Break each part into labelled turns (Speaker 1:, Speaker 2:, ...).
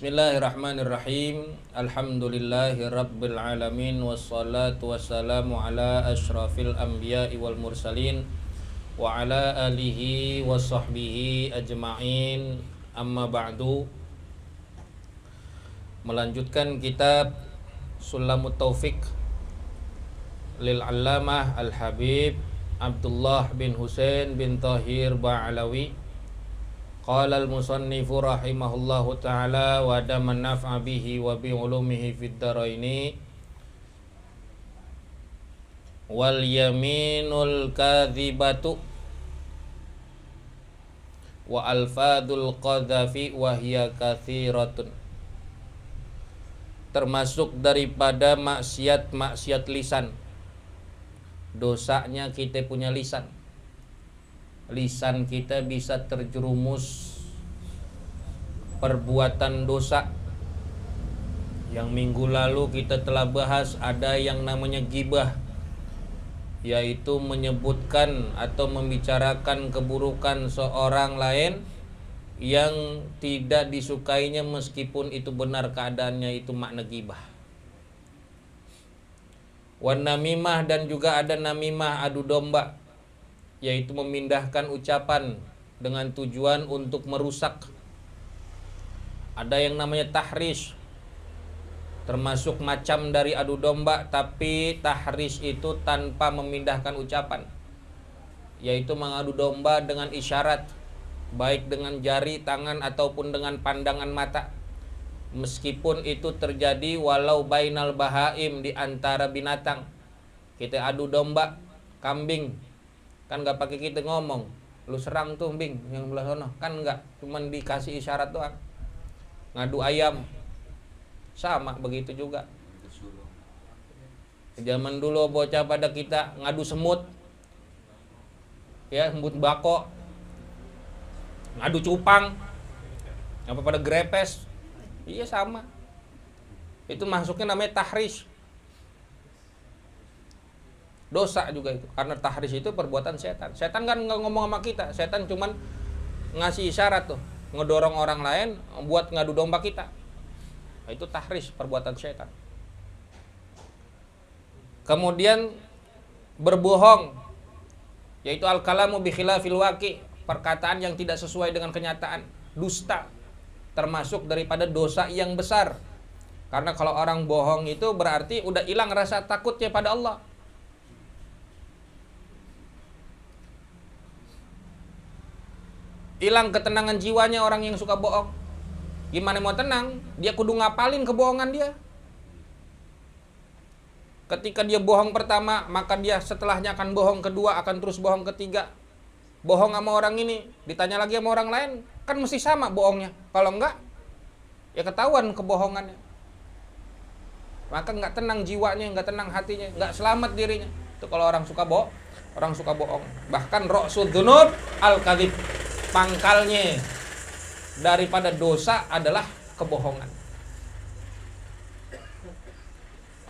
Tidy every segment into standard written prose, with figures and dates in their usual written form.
Speaker 1: Bismillahirrahmanirrahim. Alhamdulillahirabbil alamin wassalatu wassalamu ala asyrafil anbiya'i wal mursalin wa ala alihi wa sahbihi ajma'in. Amma ba'du. Melanjutkan kitab Sulamut Taufiq lil Allamah Al-Habib Abdullah bin Husain bin Tahir Ba'alawi. Qala al-musannifu rahimahullahu ta'ala wa daman naf'a bihi wa bi ulumihi fid dharaini. Wal yaminul kadhibatu wa alfadul qadhafi wa hiya kathiratun. Termasuk daripada maksiat lisan. Dosanya kita punya lisan. Lisan kita bisa terjerumus perbuatan dosa. Yang minggu lalu kita telah bahas ada yang namanya ghibah, yaitu menyebutkan atau membicarakan keburukan seorang lain yang tidak disukainya meskipun itu benar keadaannya, itu makna ghibah. Wan namimah, dan juga ada namimah, adu domba, yaitu memindahkan ucapan dengan tujuan untuk merusak. Ada yang namanya tahrish, termasuk macam dari adu domba, tapi tahrish itu tanpa memindahkan ucapan, yaitu mengadu domba dengan isyarat, baik dengan jari tangan ataupun dengan pandangan mata. Meskipun itu terjadi walau bainal bahaim, di antara binatang. Kita adu domba kambing, kan nggak pakai kita ngomong, lu serang tuh bing yang belah sono, kan nggak, cuman dikasih isyarat doang. Ngadu ayam sama begitu juga. Zaman dulu bocah pada kita ngadu semut, ya, semut bako, ngadu cupang, apa pada grepes, iya sama. Itu masuknya namanya tahrish. Dosa juga itu, karena tahrish itu perbuatan setan. Setan kan nggak ngomong sama kita, setan cuman ngasih isyarat tuh, ngedorong orang lain buat ngadu domba kita. Nah, itu tahrish, perbuatan setan. Kemudian berbohong, yaitu al-kalamu bi khilafil waqi', perkataan yang tidak sesuai dengan kenyataan, dusta, termasuk daripada dosa yang besar. Karena kalau orang bohong itu berarti udah hilang rasa takutnya pada Allah. Hilang ketenangan jiwanya orang yang suka bohong. Gimana mau tenang? Dia kudu ngapalin kebohongan dia. Ketika dia bohong pertama, maka dia setelahnya akan bohong kedua, akan terus bohong ketiga. Bohong sama orang ini, ditanya lagi sama orang lain, kan mesti sama bohongnya. Kalau enggak, ya ketahuan kebohongannya. Maka enggak tenang jiwanya, enggak tenang hatinya, enggak selamat dirinya. Itu kalau orang suka bohong. Bahkan ra'sud dzunub al-kadzib, pangkalnya daripada dosa adalah kebohongan.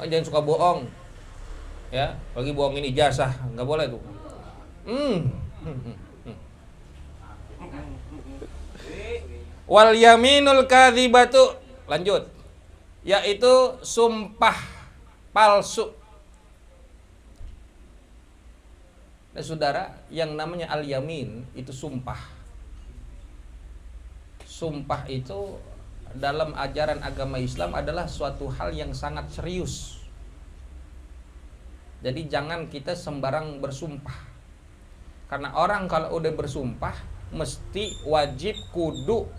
Speaker 1: Oh, jangan suka bohong, ya. Lagi bohongin ijazah, nggak boleh tuh. Wal yaminul kadzibatu, lanjut, yaitu sumpah palsu. Nah, saudara, yang namanya al-yamin itu sumpah. Sumpah itu dalam ajaran agama Islam adalah suatu hal yang sangat serius. Jadi jangan kita sembarang bersumpah. Karena orang kalau udah bersumpah mesti wajib kudu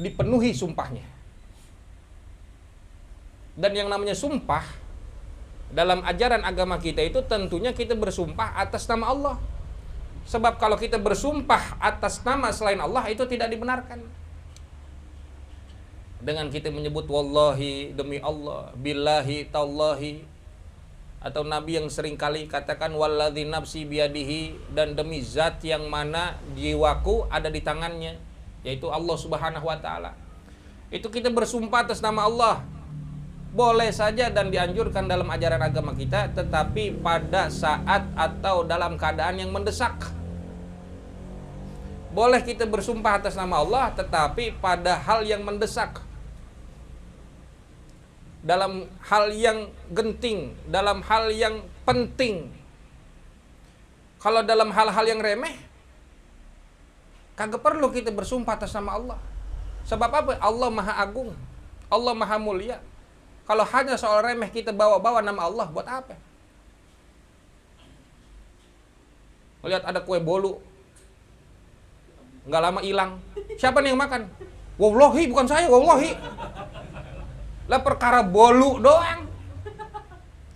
Speaker 1: dipenuhi sumpahnya. Dan yang namanya sumpah dalam ajaran agama kita itu tentunya kita bersumpah atas nama Allah. Sebab kalau kita bersumpah atas nama selain Allah itu tidak dibenarkan. Dengan kita menyebut wallahi, demi Allah, billahi, tallahi, atau Nabi yang sering kali katakan walladzi nafsi biyadihi, dan demi zat yang mana jiwaku ada di tangannya, yaitu Allah Subhanahu wa taala. Itu kita bersumpah atas nama Allah. Boleh saja dan dianjurkan dalam ajaran agama kita, tetapi pada saat atau dalam keadaan yang mendesak. Boleh kita bersumpah atas nama Allah, tetapi pada hal yang mendesak, dalam hal yang genting, dalam hal yang penting. Kalau dalam hal-hal yang remeh, kagak perlu kita bersumpah atas nama Allah. Sebab apa? Allah Maha Agung, Allah Maha Mulia. Kalau hanya soal remeh kita bawa-bawa nama Allah, buat apa? Lihat ada kue bolu, nggak lama hilang. Siapa nih yang makan? Wallahi bukan saya, wallahi. Lah perkara bolu doang.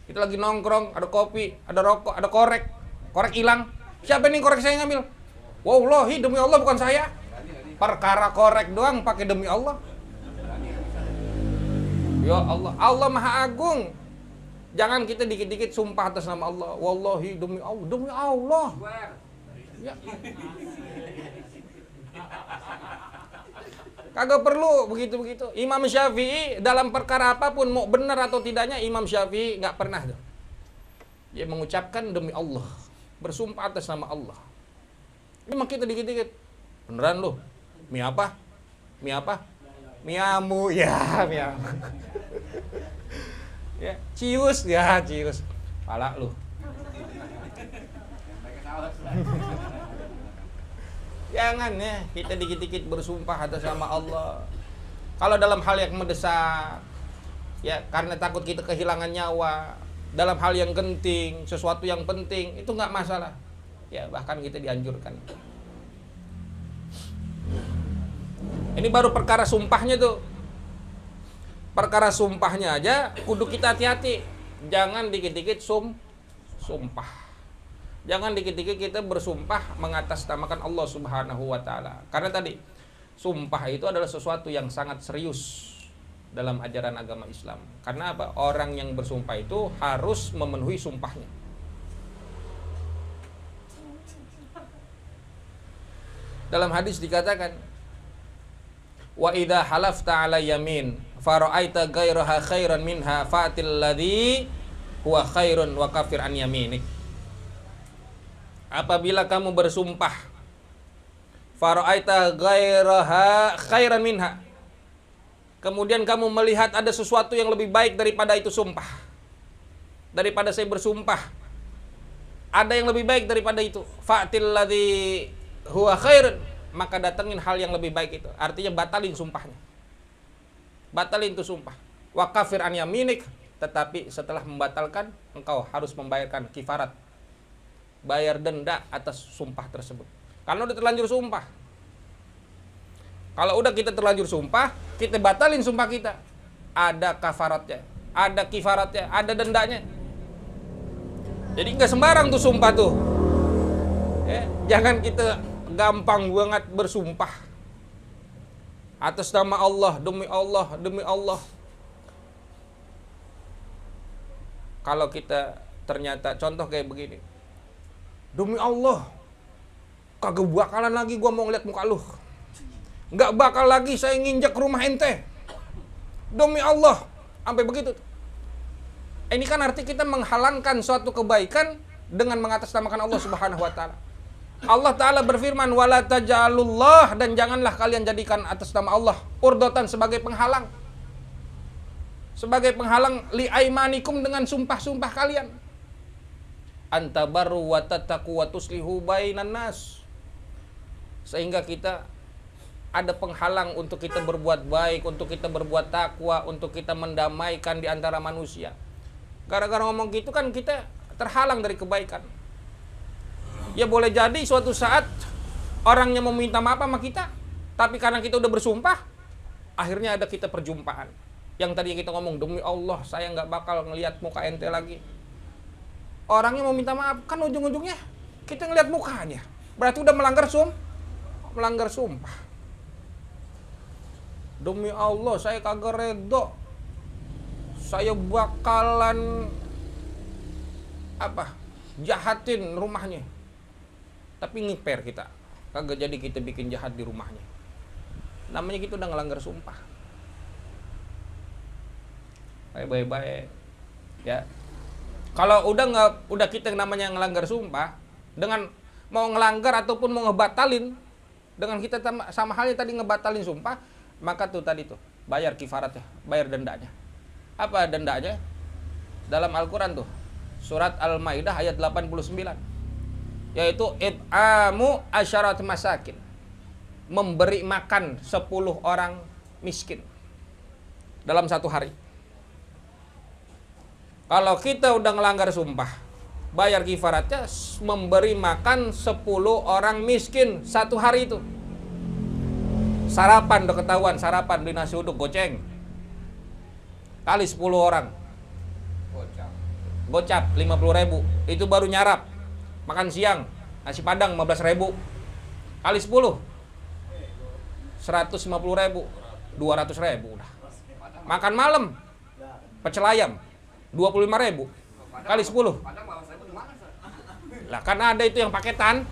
Speaker 1: Kita lagi nongkrong, ada kopi, ada rokok, ada korek. Korek hilang. Siapa nih korek saya ngambil? Wallahi demi Allah bukan saya. Perkara korek doang pakai demi Allah. Ya Allah, Allah Maha Agung. Jangan kita dikit-dikit sumpah atas nama Allah. Wallahi demi Allah, demi Allah. Ya. Kagak perlu begitu-begitu. Imam Syafi'i dalam perkara apapun, mau benar atau tidaknya, Imam Syafi'i nggak pernah tuh. Dia mengucapkan demi Allah, bersumpah atas nama Allah. Memang kita dikit-dikit, beneran loh. Mie apa? Mie apa? Miamu, ya miamu. Ya, cius, ya cius. Pala lu. Jangan ya, kita dikit-dikit bersumpah atas nama Allah. Kalau dalam hal yang mendesak, ya karena takut kita kehilangan nyawa, dalam hal yang genting, sesuatu yang penting, itu nggak masalah. Ya bahkan kita dianjurkan. Ini baru perkara sumpahnya tuh. Perkara sumpahnya aja kudu kita hati-hati. Jangan dikit-dikit sumpah. Jangan dikit-dikit kita bersumpah mengatasnamakan Allah Subhanahu wa taala. Karena tadi sumpah itu adalah sesuatu yang sangat serius dalam ajaran agama Islam. Karena apa? Orang yang bersumpah itu harus memenuhi sumpahnya. Dalam hadis dikatakan, wa idza halafta 'ala yamin fara'aita ghairaha khairan minha fatil ladzi huwa khairun wa kafir an yaminik. Apabila kamu bersumpah, fara'aita ghairaha khairan minha, kemudian kamu melihat ada sesuatu yang lebih baik daripada itu sumpah, daripada saya bersumpah, ada yang lebih baik daripada itu, fatil ladzi huwa khairun, maka datengin hal yang lebih baik itu. Artinya batalin sumpahnya, batalin itu sumpah. Wa kafir an yaminik, tetapi setelah membatalkan engkau harus membayarkan kifarat, bayar denda atas sumpah tersebut. Karena udah terlanjur sumpah. Kalau udah kita terlanjur sumpah, kita batalin sumpah kita, ada kafaratnya, ada kifaratnya, ada dendanya. Jadi nggak sembarang tuh sumpah tuh. Ya, jangan kita gampang banget bersumpah atas nama Allah, demi Allah, demi Allah. Kalau kita ternyata contoh kayak begini, demi Allah, kagak bakalan lagi gua mau ngeliat muka lu. Nggak bakal lagi saya nginjak rumah ente. Demi Allah, sampai begitu. Ini kan arti kita menghalangkan suatu kebaikan dengan mengatasnamakan Allah Subhanahu wa taala. Allah Ta'ala berfirman, wala taj'alullah, dan janganlah kalian jadikan atas nama Allah urdatan sebagai penghalang. Sebagai penghalang li aimanikum, dengan sumpah-sumpah kalian. Antabaru wa tattaqu wa tuslihu bainan nas. Sehingga kita ada penghalang untuk kita berbuat baik, untuk kita berbuat takwa, untuk kita mendamaikan di antara manusia. Gara-gara ngomong gitu kan kita terhalang dari kebaikan. Ya boleh jadi suatu saat orangnya mau minta maaf sama kita, tapi karena kita udah bersumpah, akhirnya ada kita perjumpaan. Yang tadi kita ngomong, demi Allah saya nggak bakal ngelihat muka ente lagi. Orangnya mau minta maaf, kan ujung-ujungnya kita ngelihat mukanya. Berarti udah melanggar sumpah. Demi Allah saya kagak redo, saya bakalan jahatin rumahnya. Tapi ngiper kita, kagak jadi kita bikin jahat di rumahnya. Namanya kita udah ngelanggar sumpah. Baik-baik ya. Kalau udah kita namanya ngelanggar sumpah, dengan mau ngelanggar ataupun mau ngebatalin, Dengan kita sama halnya tadi ngebatalin sumpah, maka tuh tadi tuh bayar kifaratnya, bayar dendanya. Apa dendanya? Dalam Al-Quran tuh surat Al-Maidah ayat 89, yaitu it'amu asyarat masakin, memberi makan 10 orang miskin dalam satu hari. Kalau kita udah ngelanggar sumpah, bayar kifaratnya memberi makan 10 orang miskin satu hari itu. Sarapan udah ketahuan, sarapan beli nasi uduk goceng kali 10 orang, gocap 50.000, itu baru nyarap. Makan siang nasi padang 15.000 kali 10 150.000, 200.000 udah. Makan malam pecel ayam 25.000 kali 10. Lah kan ada itu yang paketan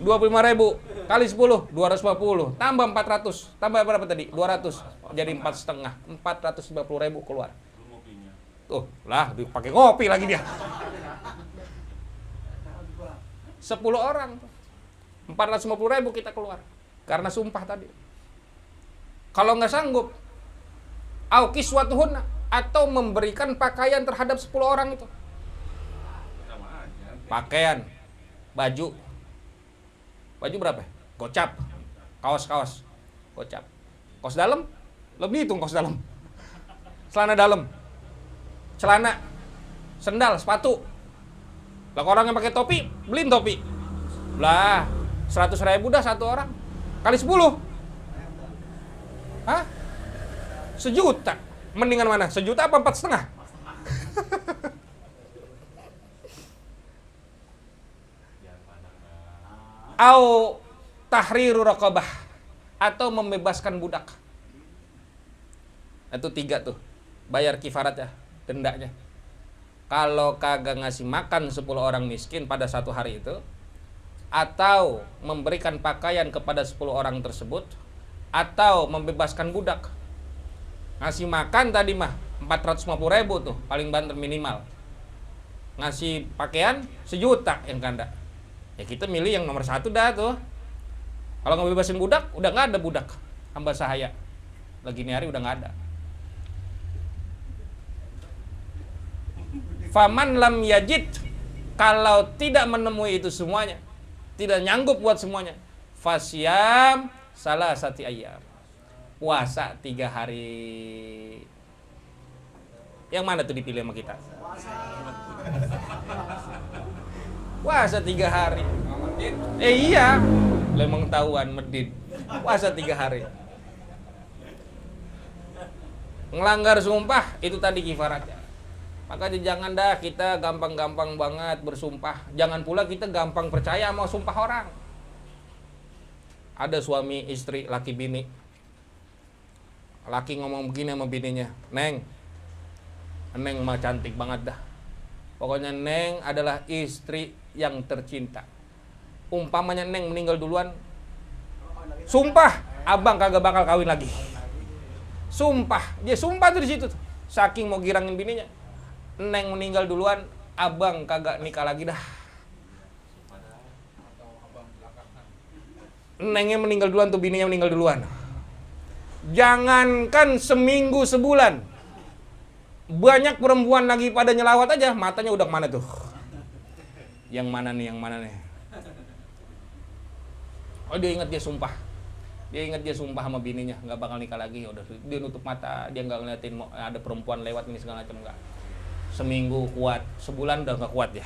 Speaker 1: 25.000 kali 10 250, tambah 400, tambah berapa tadi? 200, jadi 4,5, 450.000 keluar. Tuh lah dipakai ngopi lagi dia. 10 orang 450.000 kita keluar karena sumpah tadi. Kalau nggak sanggup, au kiswatuhunna, atau memberikan pakaian terhadap 10 orang itu. Pakaian, baju berapa? Gocap, kaos, gocap. Kaos dalam, lebih hitung kaos dalam. Celana dalam, celana, sendal, sepatu. Lah orang yang pakai topi, beliin topi. Lah, 100.000 dah satu orang. Kali 10. Hah? 1 juta. Mendingan mana? 1 juta apa 4,5? Au tahriru raqabah, atau membebaskan budak. Itu 3 tuh. Bayar kifaratnya, dendanya. Kalau kagak ngasih makan 10 orang miskin pada satu hari itu, atau memberikan pakaian kepada 10 orang tersebut, atau membebaskan budak. Ngasih makan tadi mah 450.000 tuh paling banter minimal. Ngasih pakaian 1 juta yang ganda. Ya kita milih yang nomor 1 dah tuh. Kalau ngebebasin budak, udah nggak ada budak hamba sahaya. Lagi ini hari udah nggak ada. Faman lam yajid, kalau tidak menemui itu semuanya, tidak nyanggup buat semuanya, fasyam salasati ayyam, puasa 3 hari. Yang mana tuh dipilih sama kita? Puasa 3 hari. Iya, lemeng tahuan medit. Puasa 3 hari. Ngelanggar sumpah itu tadi kifaratnya. Makanya jangan dah kita gampang-gampang banget bersumpah. Jangan pula kita gampang percaya sama sumpah orang. Ada suami istri, laki bini. Laki ngomong begini sama bininya, Neng mah cantik banget dah. Pokoknya Neng adalah istri yang tercinta. Umpamanya Neng meninggal duluan, sumpah abang kagak bakal kawin lagi. Sumpah, dia sumpah tuh di situ. Saking mau girangin bininya. Neng meninggal duluan, abang kagak nikah lagi dah. Nengnya meninggal duluan tuh bininya meninggal duluan. Jangankan seminggu sebulan, banyak perempuan lagi pada nyelawat aja, matanya udah kemana tuh? Yang mana nih? Oh dia ingat dia sumpah sama bininya nggak bakal nikah lagi. Udah dia nutup mata, dia nggak ngeliatin ada perempuan lewat ini segala macam, nggak. Seminggu kuat, sebulan udah nggak kuat ya.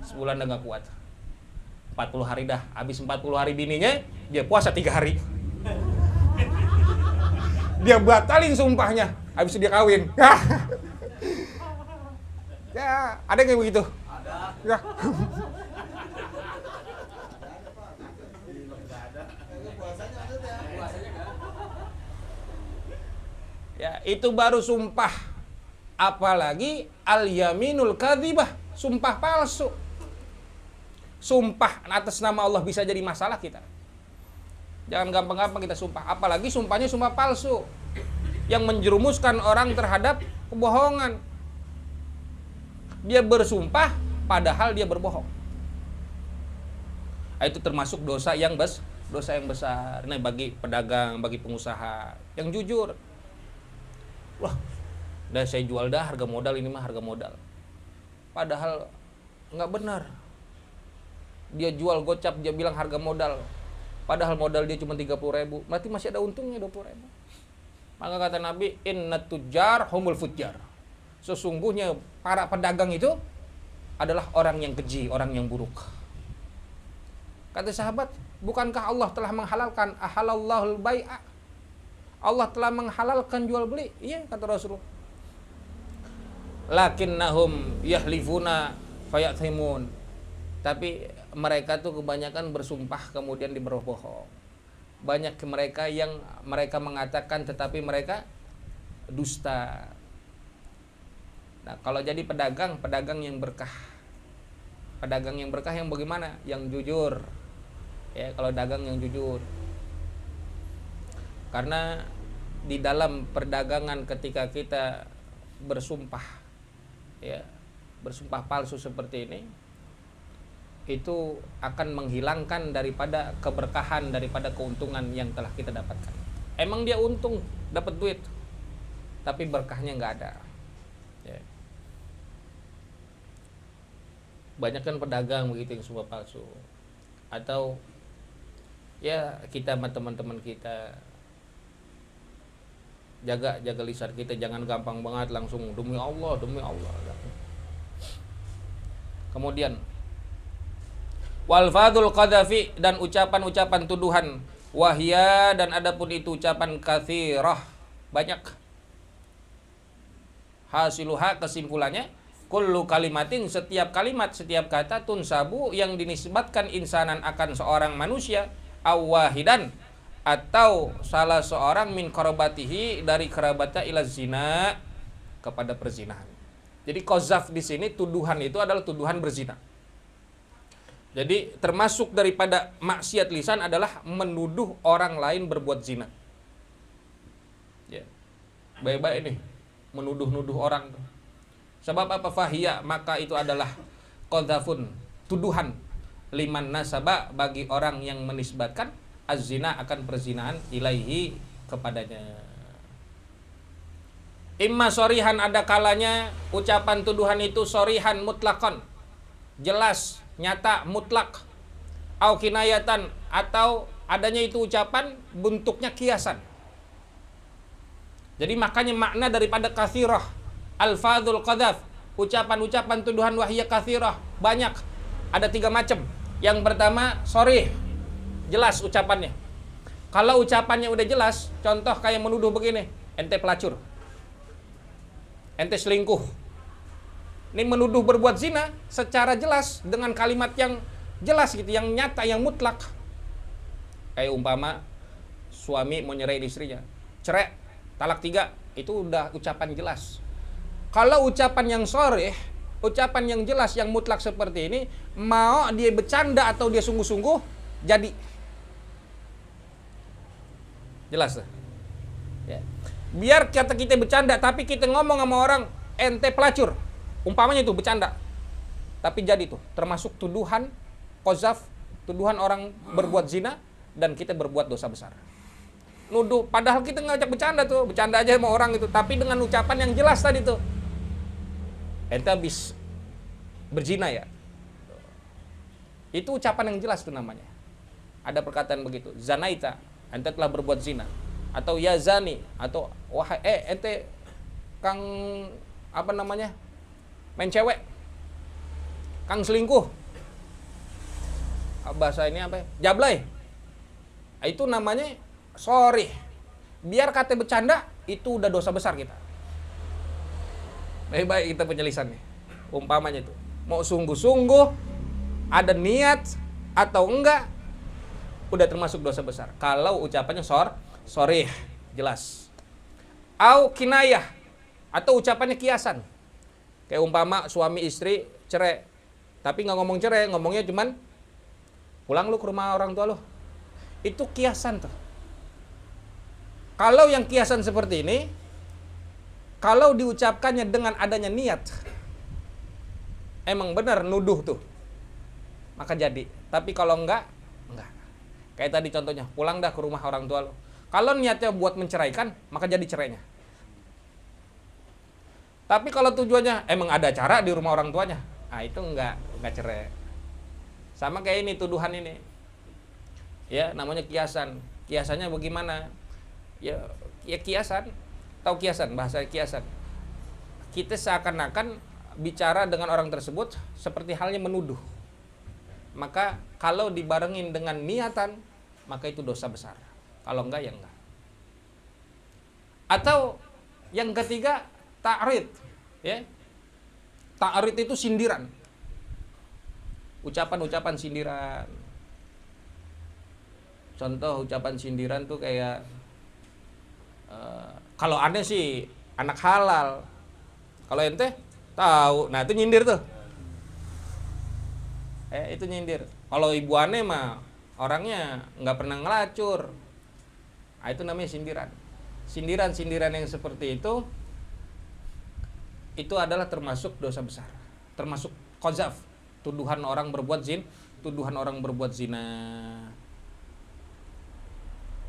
Speaker 1: Sebulan udah nggak kuat. 40 hari dah, habis 40 hari bininya dia puasa 3 hari. Dia batalin sumpahnya, habis itu dia kawin. Ya, ada kayak begitu? Ada. Ya. Ya, itu baru sumpah. Apalagi al-yaminul kadzibah, sumpah palsu. Sumpah atas nama Allah bisa jadi masalah kita. Jangan gampang-gampang kita sumpah. Apalagi sumpahnya sumpah palsu yang menjerumuskan orang terhadap kebohongan. Dia bersumpah padahal dia berbohong. Itu termasuk dosa yang besar. Nah, bagi pedagang, bagi pengusaha yang jujur. Wah, udah saya jual dah harga modal, ini mah harga modal. Padahal nggak benar. Dia jual gocap, dia bilang harga modal. Padahal modal dia cuma 30.000, berarti masih ada untungnya 20.000. Maka kata Nabi, innat tujjar humul fujjar. Sesungguhnya para pedagang itu adalah orang yang keji, orang yang buruk. Kata sahabat, bukankah Allah telah menghalalkan ahalallahul bai'a? Allah telah menghalalkan jual beli. Iya, kata Rasulullah. Lakinnahum yahlifuna fayathimun. Tapi mereka tuh kebanyakan bersumpah kemudian berbohong. Banyak mereka yang mereka mengatakan tetapi mereka dusta. Nah, kalau jadi pedagang yang berkah. Pedagang yang berkah yang bagaimana? Yang jujur. Ya, kalau dagang yang jujur. Karena di dalam perdagangan ketika kita bersumpah, ya, bersumpah palsu seperti ini, itu akan menghilangkan daripada keberkahan, daripada keuntungan yang telah kita dapatkan. Emang dia untung dapat duit, tapi berkahnya nggak ada. Ya. Banyak kan pedagang begitu yang sumpah palsu. Atau ya kita sama teman-teman kita jaga lisan kita, jangan gampang banget langsung demi Allah. Kemudian walfadul qadhafi, dan ucapan-ucapan tuduhan, wahya, dan adapun itu ucapan katsirah, banyak. Hasiluha, kesimpulannya, kullu kalimatin, setiap kalimat, setiap kata, tunsabu, yang dinisbatkan insanan akan seorang manusia, awahidan, atau salah seorang min qarabatihi, dari kerabatnya, ila zina, kepada perzinahan. Jadi qazaf di sini tuduhan itu adalah tuduhan berzina. Jadi termasuk daripada maksiat lisan adalah menuduh orang lain berbuat zina. Ya. Baik-baik ini menuduh-nuduh orang. Sebab apa? Fahiyya, maka itu adalah qadzafun, tuduhan, liman nasaba, bagi orang yang menisbatkan az-zina, akan perzinahan, ilaihi, kepadanya. Imma sorihan, ada kalanya ucapan tuduhan itu sorihan mutlakon, jelas, nyata, mutlak. Au kinayatan, atau adanya itu ucapan bentuknya kiasan. Jadi makanya makna daripada katsirah, alfadzul qadzaf, ucapan-ucapan tuduhan wahiyya katsirah, banyak. Ada 3 macam. Yang pertama sharih, jelas ucapannya. Kalau ucapannya udah jelas, contoh kayak menuduh begini, ente pelacur, ente selingkuh. Ini menuduh berbuat zina secara jelas dengan kalimat yang jelas gitu, yang nyata, yang mutlak. Kayak umpama suami mau nyerahin istrinya, cerai, talak 3, itu udah ucapan jelas. Kalau ucapan yang sharih, ucapan yang jelas, yang mutlak seperti ini, mau dia bercanda atau dia sungguh-sungguh, jadi jelas tuh. Ya. Biar kata kita bercanda, tapi kita ngomong sama orang, ente pelacur, umpamanya itu bercanda, tapi jadi tuh termasuk tuduhan qadzaf, tuduhan orang berbuat zina, dan kita berbuat dosa besar. Nuduh, padahal kita ngajak bercanda tuh, bercanda aja sama orang itu, tapi dengan ucapan yang jelas tadi tuh, ente habis berzina ya. Itu ucapan yang jelas tuh namanya. Ada perkataan begitu, zanaita, ente telah berbuat zina. Atau ya zani, atau wahai ente kang apa namanya, main cewek, kang selingkuh. Bahasa ini apa ya? Jablay. Itu namanya sorry. Biar kata bercanda, itu udah dosa besar kita. Baik-baik kita penyelisan nih. Umpamanya itu, mau sungguh-sungguh, ada niat atau enggak, udah termasuk dosa besar. Kalau ucapannya sorry, jelas. Au kinayah, atau ucapannya kiasan. Kayak umpama suami istri cerai, tapi nggak ngomong cerai, ngomongnya cuman pulang lu ke rumah orang tua lu. Itu kiasan tuh. Kalau yang kiasan seperti ini, kalau diucapkannya dengan adanya niat, emang benar nuduh tuh, maka jadi. Tapi kalau enggak, Kayak tadi contohnya, pulang dah ke rumah orang tua lo. Kalau niatnya buat menceraikan, maka jadi cerainya. Tapi kalau tujuannya emang ada acara di rumah orang tuanya, itu enggak cerai. Sama kayak ini tuduhan ini. Ya, namanya kiasan. Kiasannya bagaimana? Ya kiasan. Tahu kiasan, bahasa kiasan. Kita seakan-akan bicara dengan orang tersebut seperti halnya menuduh. Maka kalau dibarengin dengan niatan, maka itu dosa besar. Kalau enggak, ya enggak. Atau yang ketiga, ta'rid. Ya. Ta'rid itu sindiran. Ucapan-ucapan sindiran. Contoh ucapan sindiran tuh kayak kalau aneh sih anak halal. Kalau ente tahu, nah itu nyindir tuh. Itu nyindir. Kalau ibu aneh mah orangnya nggak pernah ngelacur. Itu namanya sindiran. Sindiran-sindiran yang seperti itu adalah termasuk dosa besar, termasuk qazaf, tuduhan orang berbuat zina.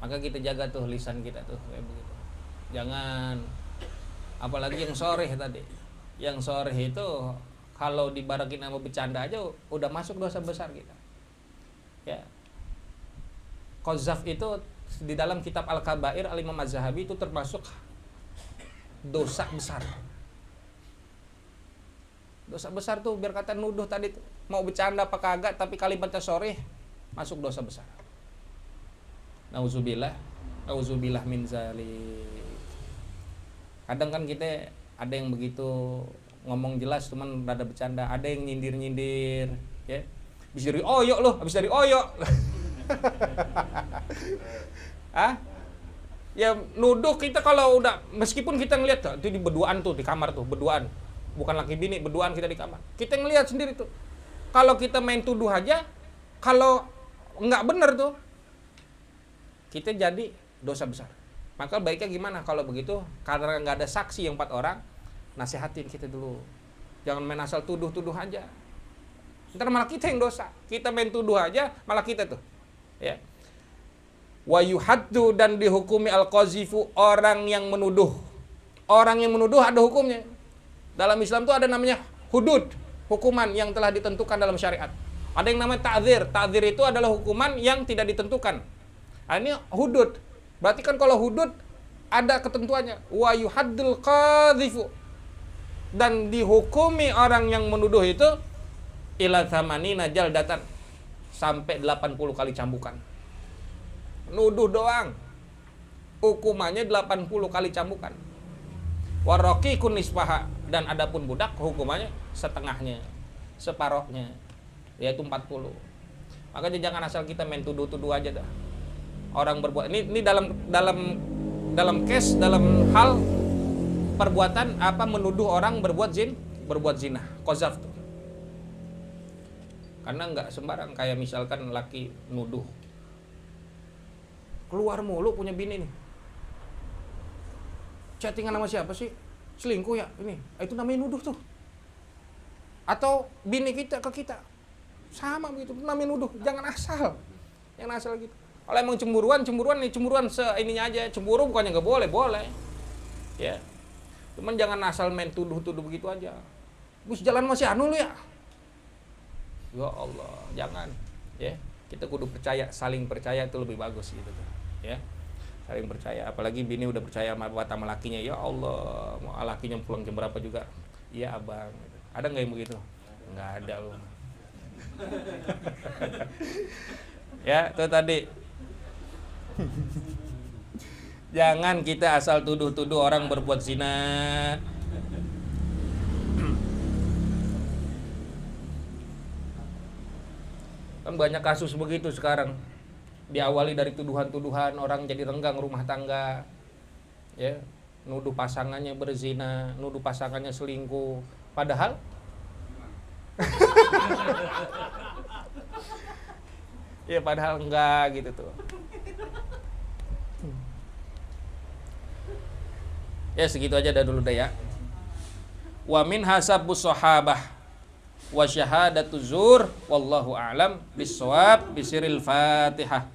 Speaker 1: Maka kita jaga tuh lisan kita tuh kayak begitu. Jangan, apalagi yang soreh tadi. Yang soreh itu kalau dibarakin sama bercanda aja udah masuk dosa besar kita. Ya. Qazaf itu di dalam kitab Al-Kabair Al-Imam Az-Zahabi itu termasuk dosa besar. Dosa besar tuh biar kata nuduh tadi tuh. Mau bercanda apa kagak tapi kalimatnya soreh, masuk dosa besar. Nauzubillah min zalik. Kadang kan kita ada yang begitu ngomong jelas cuman rada bercanda, ada yang nyindir-nyindir, ya. Habis dari oyok. Ya nuduh kita kalau udah, meskipun kita ngeliat tuh di berduaan tuh di kamar tuh, berduaan. Bukan laki bini, berduaan kita di kamar. Kita ngeliat sendiri tuh. Kalau kita main tuduh aja, kalau nggak bener tuh, kita jadi dosa besar. Maka baiknya gimana kalau begitu? Karena nggak ada saksi yang 4 orang, nasihatin kita dulu. Jangan main asal tuduh-tuduh aja. Ntar malah kita yang dosa. Kita main tuduh aja, malah kita tuh. Ya. Wa yuhaddu, dan dihukumi al-qazifu, orang yang menuduh. Orang yang menuduh ada hukumnya. Dalam Islam tuh ada namanya hudud, hukuman yang telah ditentukan dalam syariat. Ada yang namanya ta'dzir. Ta'dzir itu adalah hukuman yang tidak ditentukan. Ini hudud. Berarti kan kalau hudud ada ketentuannya. Wa yuhaddul qadzifu, dan dihukumi orang yang menuduh itu ila tsamanina jaldatan, sampai 80 kali cambukan. Nuduh doang. Hukumannya 80 kali cambukan. Waraqiqun nisfaha, dan adapun budak hukumannya setengahnya, separohnya, yaitu 40. Makanya jangan asal kita main tuduh-tuduh aja dah. Orang berbuat ini dalam case, dalam hal perbuatan apa, menuduh orang berbuat zina, qazaf tuh. Karena nggak sembarang, kayak misalkan laki nuduh keluar mulu punya bini nih, chattingan sama siapa sih, selingkuh ya ini, itu namanya nuduh tuh. Atau bini kita ke kita sama begitu, namanya nuduh. Jangan asal gitu. Kalau emang cemburuan ininya aja. Cemburu bukannya nggak boleh, ya. Cuman jangan asal main tuduh-tuduh begitu aja. Gus jalan masih anu lu ya. Ya Allah, jangan. Ya, kita kudu percaya, saling percaya itu lebih bagus gitu tuh. Ya, saling percaya. Apalagi bini udah percaya sama lakinya. Ya Allah, mau lakinya pulang jam berapa juga. Iya abang. Ada nggak yang begitu? Nggak ada loh. Ya, itu tadi. Jangan kita asal tuduh-tuduh orang berbuat zina. Kan banyak kasus begitu sekarang. Diawali dari tuduhan-tuduhan, orang jadi renggang rumah tangga. Ya, nuduh pasangannya berzina, nuduh pasangannya selingkuh. Padahal ya padahal enggak gitu tuh. Ya segitu aja dah dulu deh ya. Wa min hasabus sahabah wa syahadatu zur wallahu a'lam bissawab bisiril Fatihah.